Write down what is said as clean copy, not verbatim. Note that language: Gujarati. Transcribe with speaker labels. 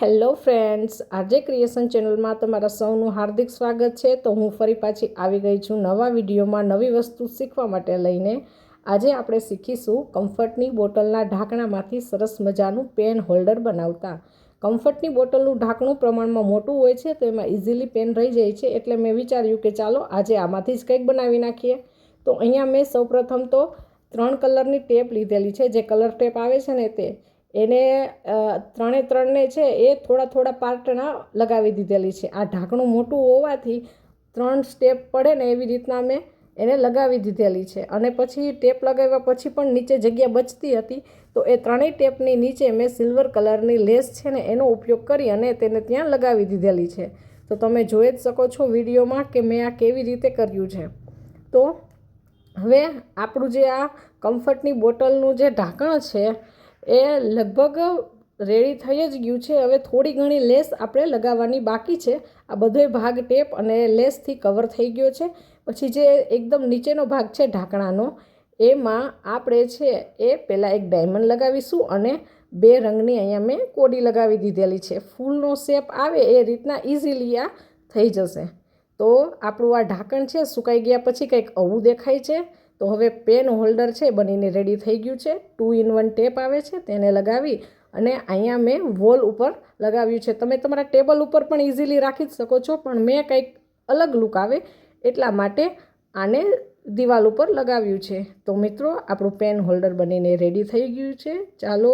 Speaker 1: હેલો ફ્રેન્ડ્સ, આજે ક્રિએશન ચેનલમાં તમારા સૌનું હાર્દિક સ્વાગત છે। તો હું ફરી પાછી આવી ગઈ છું નવા વિડીયોમાં નવી વસ્તુ શીખવા માટે લઈને। આજે આપણે શીખીશું કમ્ફર્ટની બોટલના ઢાંકણામાંથી સરસ મજાનું પેન હોલ્ડર બનાવતા। કમ્ફર્ટની બોટલનું ઢાંકણું પ્રમાણમાં મોટું હોય છે, તો એમાં ઇઝીલી પેન રહી જાય છે, એટલે મેં વિચાર્યું કે ચાલો આજે આમાંથી જ કંઈક બનાવી નાખીએ। તો અહીંયા મેં સૌપ્રથમ તો 3 કલરની ટેપ લીધેલી છે, જે કલર ટેપ આવે છે ને તે એને ત્રણે ત્રણને છે એ થોડા થોડા પાર્ટના લગાવી દીધેલી છે। આ ઢાંકણું મોટું હોવાથી 3 સ્ટેપ પડે ને એવી રીતના મેં એને લગાવી દીધેલી છે। અને પછી ટેપ લગાવ્યા પછી પણ નીચે જગ્યા બચતી હતી, તો એ ત્રણેય ટેપની નીચે મેં સિલ્વર કલરની લેસ છે ને એનો ઉપયોગ કરી અને તેને ત્યાં લગાવી દીધેલી છે। તો તમે જોઈ જ શકો છો વિડીયોમાં કે મેં આ કેવી રીતે કર્યું છે। તો હવે આપણું જે આ કમ્ફર્ટની બોટલનું જે ઢાંકણ છે એ લગભગ રેડી થઈ જ ગયું છે। હવે થોડી ઘણી લેસ આપણે લગાવવાની બાકી છે। આ બધોય ભાગ ટેપ અને લેસથી કવર થઈ ગયો છે। પછી જે એકદમ નીચેનો ભાગ છે ઢાંકણાનો, એમાં આપણે છે એ પહેલાં એક ડાયમંડ લગાવીશું અને 2 રંગની અહીંયા મેં કોડી લગાવી દીધેલી છે। ફૂલનો શેપ આવે એ રીતના ઇઝીલી આ થઈ જશે। તો આપણું આ ઢાંકણ છે સુકાઈ ગયા પછી કંઈક આવું દેખાય છે। તો હવે પેન હોલ્ડર છે બનીને રેડી થઈ ગયું છે। 2 in 1 ટેપ આવે છે, તેને લગાવી અને અહીંયા મેં વોલ ઉપર લગાવ્યું છે। તમે તમારા ટેબલ ઉપર પણ ઇઝીલી રાખી જ શકો છો, પણ મેં કંઈક અલગ લુક આવે એટલા માટે આને દિવાલ ઉપર લગાવ્યું છે। તો મિત્રો, આપણું પેન હોલ્ડર બનીને રેડી થઈ ગયું છે। ચાલો